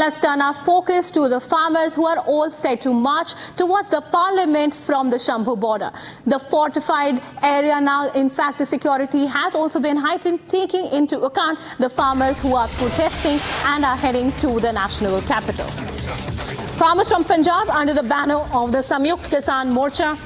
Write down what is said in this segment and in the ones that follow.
Let's turn our focus to the farmers who are all set to march towards the parliament from the Shambhu border. The fortified area now, in fact, the security has also been heightened, taking into account the farmers who are protesting and are heading to the national capital. Farmers from Punjab, under the banner of the Samyukt Kisan Morcha,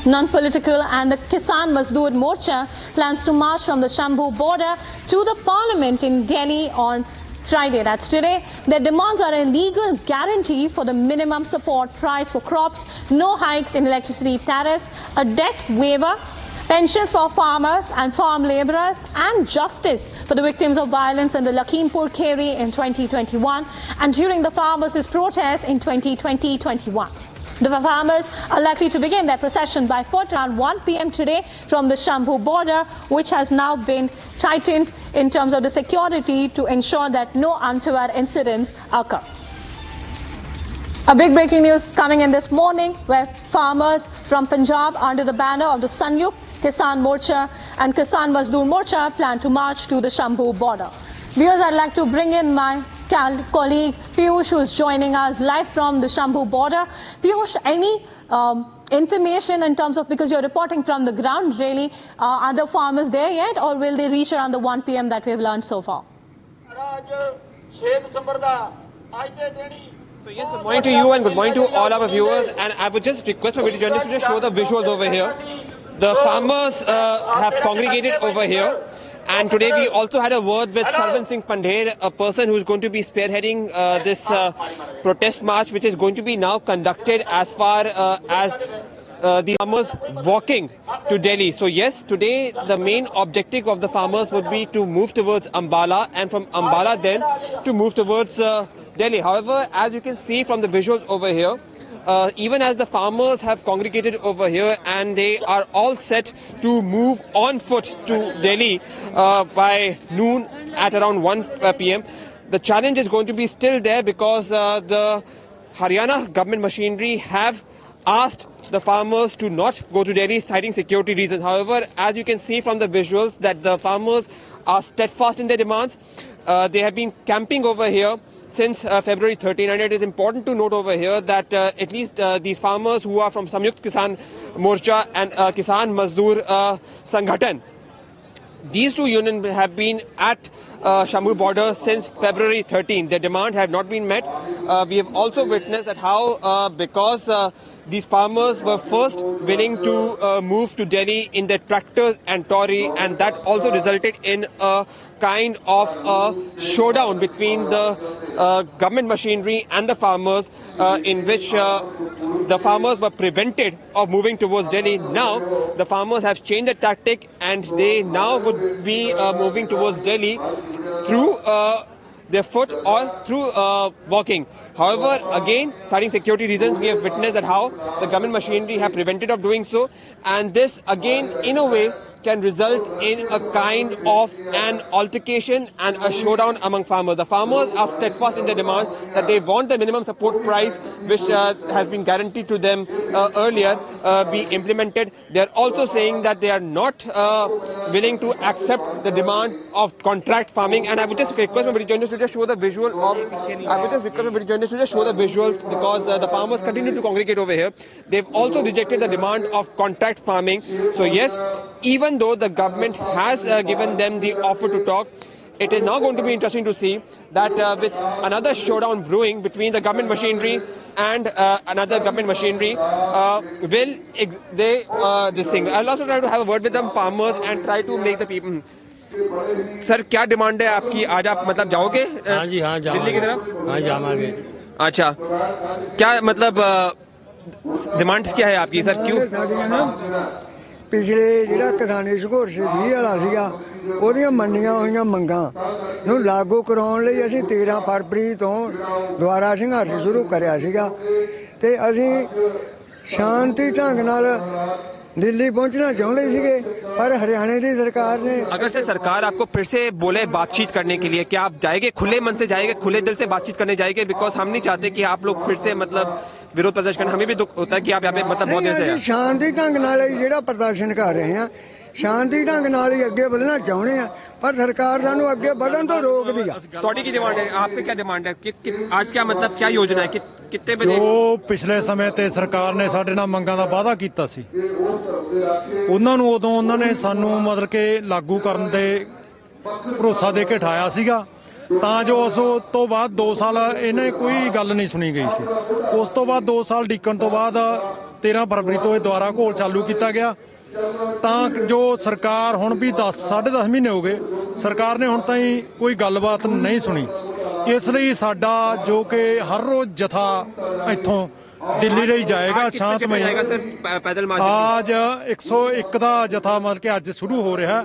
non-political, and the Kisan Mazdoor Morcha, plans to march from the Shambhu border to the parliament in Delhi on Friday, that's today. Their demands are a legal guarantee for the minimum support price for crops, no hikes in electricity tariffs, a debt waiver, pensions for farmers and farm labourers, and justice for the victims of violence in the Lakhimpur Kheri in 2021 and during the farmers' protests in 2020-21. The farmers are likely to begin their procession by foot around 1 p.m. today from the Shambhu border, which has now been tightened in terms of the security to ensure that no untoward incidents occur. A big breaking news coming in this morning, where farmers from Punjab, under the banner of the Samyukt Kisan Morcha and Kisan Mazdoor Morcha, plan to march to the Shambhu border. Viewers, I'd like to bring in my colleague Piyush, who's joining us live from the Shambhu border. Piyush, any information in terms of, because you're reporting from the ground really, are the farmers there yet, or will they reach around the 1 p.m. that we've learned so far? So yes, good morning to you and good morning to all our viewers, and I would just request my video journalists to just show the visuals over here. The farmers have congregated over here. And today we also had a word with Sarvan Singh Pandher, a person who is going to be spearheading this protest march, which is going to be now conducted as far as the farmers walking to Delhi. So yes, today the main objective of the farmers would be to move towards Ambala, and from Ambala then to move towards Delhi. However, as you can see from the visuals over here, even as the farmers have congregated over here and they are all set to move on foot to Delhi by noon at around 1 p.m. The challenge is going to be still there, because the Haryana government machinery have asked the farmers to not go to Delhi, citing security reasons. However, as you can see from the visuals, that the farmers are steadfast in their demands. They have been camping over here since February 13, and it is important to note over here that at least these farmers who are from Samyukt Kisan Morcha and Kisan Mazdoor Sanghatan, these two unions have been at Shambhu border since February 13. Their demands have not been met. We have also witnessed that how because these farmers were first willing to move to Delhi in their tractors and Tory, and that also resulted in a kind of a showdown between the government machinery and the farmers, in which the farmers were prevented of moving towards Delhi. Now the farmers have changed the tactic, and they now would be moving towards Delhi through their foot or through walking. However, again, citing security reasons, we have witnessed that how the government machinery have prevented of doing so, and this again in a way can result in a kind of an altercation and a showdown among farmers. The farmers are steadfast in their demand that they want the minimum support price, which has been guaranteed to them earlier, be implemented. They are also saying that they are not willing to accept the demand of contract farming. And I would just request my video journalists to just show the visual of. I would just request my video journalists to just show the visuals, because the farmers continue to congregate over here. They've also rejected the demand of contract farming. So yes, even though the government has given them the offer to talk, it is now going to be interesting to see that with another showdown brewing between the government machinery and another government machinery, will they this thing. I'll also try to have a word with the farmers and try to make the people. Sir, क्या demand है आपकी? आज आप मतलब जाओगे? हाँ जी, हाँ जाऊंगा। दिल्ली की तरफ? हाँ जाऊंगा। अच्छा, क्या मतलब डिमांड्स क्या है आपकी सर? क्यों? पिछले ਜਿਹੜਾ ਕਿਸਾਨੀ ਸੰਘਰਸ਼ 20 ਵਾਲਾ ਸੀਗਾ, ਉਹਦੀਆਂ ਮੰਨੀਆਂ ਹੋਈਆਂ ਮੰਗਾਂ ਨੂੰ ਲਾਗੂ ਕਰਾਉਣ ਲਈ ਅਸੀਂ 13 ਫਰਵਰੀ ਤੋਂ ਦੁਆਰਾ ਸੰਘਰਸ਼ ਸ਼ੁਰੂ ਕਰਿਆ ਸੀਗਾ, ਤੇ ਅਸੀਂ ਸ਼ਾਂਤੀ ਢੰਗ ਨਾਲ दिल्ली पहुंचना चाहते थे, पर हरियाणा की सरकार ने। अगर से सरकार आपको फिर से बोले बातचीत करने के लिए, क्या आप जाएंगे? खुले मन से जाएंगे, खुले दिल से बातचीत करने जाएंगे? बिकॉज हम नहीं चाहते कि आप लोग फिर से मतलब विरोध प्रदर्शन करना। हमें भी दुख होता है कि आप यहाँ पे मतलब बहुत देर से शांति ढंग नाल जिहड़ा प्रदर्शन कर रहे हैं, ਸ਼ਾਂਤੀ ਢੰਗ ਨਾਲ ਹੀ ਅੱਗੇ ਵਧਣਾ ਚਾਹੁੰਦੇ ਆ ਪਰ ਸਰਕਾਰ ਸਾਨੂੰ ਅੱਗੇ ਵਧਣ ਤੋਂ ਰੋਕਦੀ ਆ। ਤੁਹਾਡੀ ਕੀ डिमांड है, आपकी क्या डिमांड है आज क्या मतलब क्या योजना है कितने बजे ਜੋ ਪਿਛਲੇ ਸਮੇਂ ਤੇ ਸਰਕਾਰ ਨੇ ਸਾਡੇ ਨਾਲ ਮੰਗਾਂ ਦਾ ਵਾਅਦਾ ਕੀਤਾ ਸੀ ਉਹਨਾਂ ਨੂੰ ਉਦੋਂ ਉਹਨਾਂ ਨੇ ਸਾਨੂੰ ਮਤਲਬ ਕਿ ਲਾਗੂ ਕਰਨ ਦੇ ਭਰੋਸਾ ਦੇ ਕੇ ਠਾਇਆ ਸੀਗਾ ਤਾਂ ਜੋ ਉਸ ਤੋਂ ਬਾਅਦ 2 ਸਾਲ ਇਹਨੇ ਕੋਈ ਗੱਲ ਨਹੀਂ ਸੁਣੀ ਗਈ ਸੀ। ਉਸ ਤੋਂ ਬਾਅਦ 2 ਸਾਲ ਡੀਕਣ ਤੋਂ ਬਾਅਦ 13 ਫਰਵਰੀ ਤੋਂ ਇਹ ਦੁਬਾਰਾ ਘੋਲ ਚਾਲੂ ਕੀਤਾ ਗਿਆ ਤਾਂ ਜੋ ਸਰਕਾਰ ਹੁਣ ਵੀ 10.5 ਮਹੀਨੇ ਹੋ ਗਏ ਸਰਕਾਰ ਨੇ ਹੁਣ ਤਾਈਂ ਕੋਈ ਗੱਲਬਾਤ ਨਹੀਂ ਸੁਣੀ। ਇਸ ਲਈ ਸਾਡਾ ਜੋ ਕਿ ਹਰ ਰੋਜ਼ ਜਥਾ ਇੱਥੋਂ ਦਿੱਲੀ ਲਈ ਜਾਏਗਾ ਸ਼ਾਂਤਮਈ ਅੱਜ 101 ਦਾ ਜਥਾ ਮਤਲਬ ਕਿ ਅੱਜ ਸ਼ੁਰੂ ਹੋ ਰਿਹਾ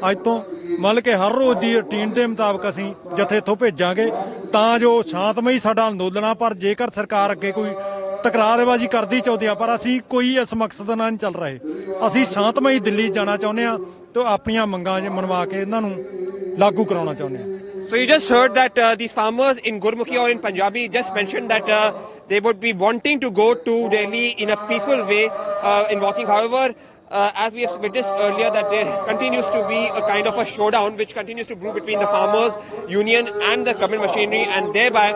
ਅੱਜ ਤੋਂ ਮਤਲਬ ਕਿ ਹਰ ਰੋਜ਼ ਦੀ ਰੁਟੀਨ ਦੇ ਮੁਤਾਬਕ ਅਸੀਂ ਜਥੇ ਇੱਥੋਂ ਭੇਜਾਂਗੇ ਤਾਂ ਜੋ ਸ਼ਾਂਤਮਈ ਸਾਡਾ ਅੰਦੋਲਨ ਆ। ਪਰ ਜੇਕਰ ਸਰਕਾਰ ਅੱਗੇ ਕੋਈ ਤਕਰਾਰਬਾਜ਼ੀ ਕਰਦੀ ਚਾਹੁੰਦੀ ਆ ਪਰ ਅਸੀਂ ਕੋਈ ਇਸ ਮਕਸਦ ਨਾਲ ਨਹੀਂ ਚੱਲ ਰਹੇ, ਅਸੀਂ ਸ਼ਾਂਤਮਈ ਦਿੱਲੀ ਜਾਣਾ ਚਾਹੁੰਦੇ ਆ ਤੇ ਆਪਣੀਆਂ ਮੰਗਾਂ ਮਨਵਾ ਕੇ ਇਹਨਾਂ ਨੂੰ ਲਾਗੂ ਕਰਾਉਣਾ ਚਾਹੁੰਦੇ ਆ। So you just heard that these farmers in Gurmukhi or in Punjabi just mentioned that they would be wanting to go to Delhi in a peaceful way in walking. However, as we have witnessed earlier, that there continues to be a kind of a showdown which continues to brew between the farmers union and the government machinery, and thereby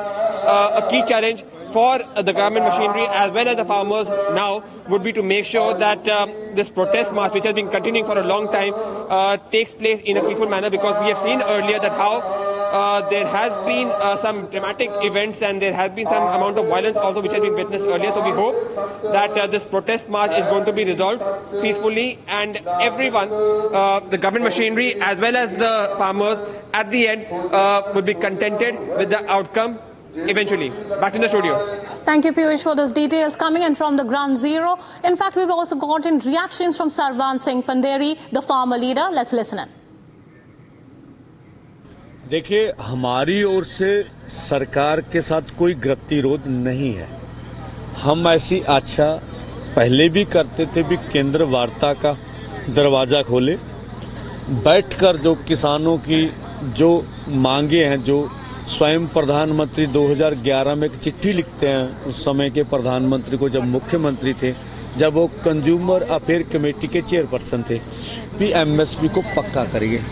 a key challenge for the government machinery as well as the farmers now would be to make sure that this protest march, which has been continuing for a long time, takes place in a peaceful manner, because we have seen earlier that how there has been some dramatic events and there has been some amount of violence also which has been witnessed earlier. So we hope that this protest march is going to be resolved peacefully, and everyone, the government machinery as well as the farmers at the end would be contented with the outcome eventually. Back in the studio. Thank you, Piyush, for those details coming in from the ground zero. In fact, we've also gotten reactions from Sarwan Singh Panderi, the farmer leader. Let's listen in. देखिए, हमारी ओर से सरकार के साथ कोई गतिरोध नहीं है। हम ऐसी आशा पहले भी करते थे भी केंद्र वार्ता का दरवाजा खोले, बैठकर जो किसानों की जो मांगे हैं, जो स्वयं प्रधानमंत्री 2011 में एक चिट्ठी लिखते हैं उस समय के प्रधानमंत्री को, जब मुख्यमंत्री थे, जब वो कंज्यूमर अफेयर कमेटी के चेयरपर्सन थे, भी एमएसपी को पक्का करिए।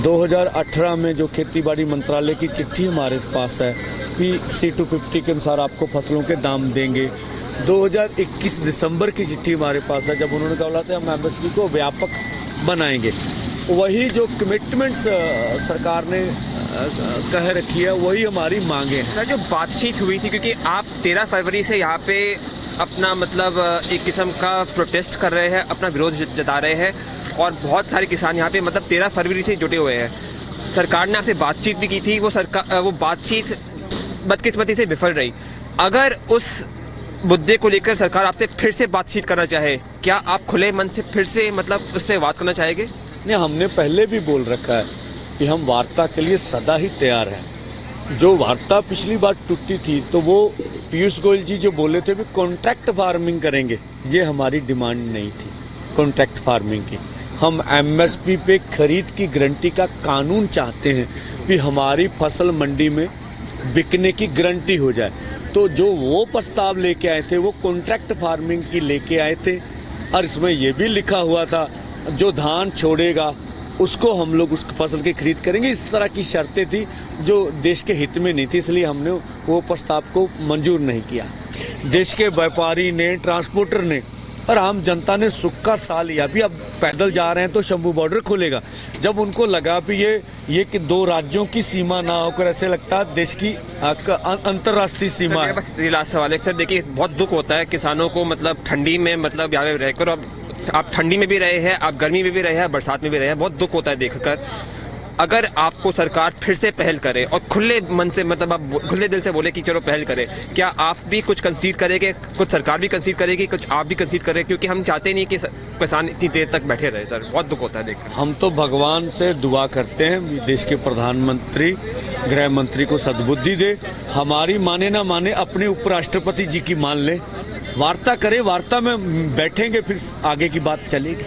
2018 में जो खेतीबाड़ी मंत्रालय की चिट्ठी हमारे पास है कि C250 के अनुसार आपको फसलों के दाम देंगे। 2021 दिसंबर की चिट्ठी हमारे पास है, जब उन्होंने कहा था हम एमएसपी को व्यापक बनाएंगे। वही जो कमिटमेंट्स सरकार ने कह रखी है वही हमारी मांगे हैं। सर, जो बातचीत हुई थी, क्योंकि आप 13 फरवरी से यहाँ पे अपना मतलब एक किस्म का प्रोटेस्ट कर रहे हैं, अपना विरोध जता रहे हैं, और बहुत सारे किसान यहाँ पे मतलब 13 फरवरी से जुटे हुए हैं। सरकार ने आपसे बातचीत भी की थी, वो बातचीत बदकिस्मती से विफल रही। अगर उस मुद्दे को लेकर सरकार आपसे फिर से बातचीत करना चाहे, क्या आप खुले मन से फिर से मतलब उस पर बात करना चाहेंगे? नहीं, हमने पहले भी बोल रखा है कि हम वार्ता के लिए सदा ही तैयार हैं। जो वार्ता पिछली बार टूटी थी तो वो पीयूष गोयल जी जो बोले थे भी कॉन्ट्रैक्ट फार्मिंग करेंगे, ये हमारी डिमांड नहीं थी कॉन्ट्रैक्ट फार्मिंग की। हम एमएसपी पे खरीद की गारंटी का कानून चाहते हैं कि हमारी फसल मंडी में बिकने की गारंटी हो जाए। तो जो वो प्रस्ताव लेके आए थे वो कॉन्ट्रैक्ट फार्मिंग की लेके आए थे, और इसमें ये भी लिखा हुआ था जो धान छोड़ेगा उसको हम लोग उस फसल की खरीद करेंगे। इस तरह की शर्तें थी जो देश के हित में नहीं थी, इसलिए हमने वो प्रस्ताव को मंजूर नहीं किया। देश के व्यापारी ने, ट्रांसपोर्टर ने और आम जनता ने सुख का साथ लिया। भी अब पैदल जा रहे हैं तो शंभू बॉर्डर खुलेगा। जब उनको लगा भी ये कि 2 राज्यों की सीमा ना होकर ऐसे लगता है देश की अंतर्राष्ट्रीय सीमा है। बस लास्ट सवाल है सर, देखिए बहुत दुख होता है किसानों को, मतलब ठंडी में मतलब यहाँ पे रहकर, अब आप ठंडी में भी रहे हैं, आप गर्मी में भी रहे हैं, बरसात में भी रहे हैं, बहुत दुख होता है देखकर। अगर आपको सरकार फिर से पहल करे और खुले मन से मतलब आप खुले दिल से बोले कि चलो पहल करें, क्या आप भी कुछ कंसीड करेंगे? कुछ सरकार भी कंसीड करेगी, कुछ आप भी कंसीड करें? क्योंकि हम चाहते नहीं कि किसान इतनी देर तक बैठे रहे सर, बहुत दुख होता है देखकर। हम तो भगवान से दुआ करते हैं देश के प्रधानमंत्री, गृह मंत्री को सद्बुद्धि दे। हमारी माने ना माने, अपने उपराष्ट्रपति जी की मान ले, वार्ता करें, वार्ता में बैठेंगे, फिर आगे की बात चलेगी।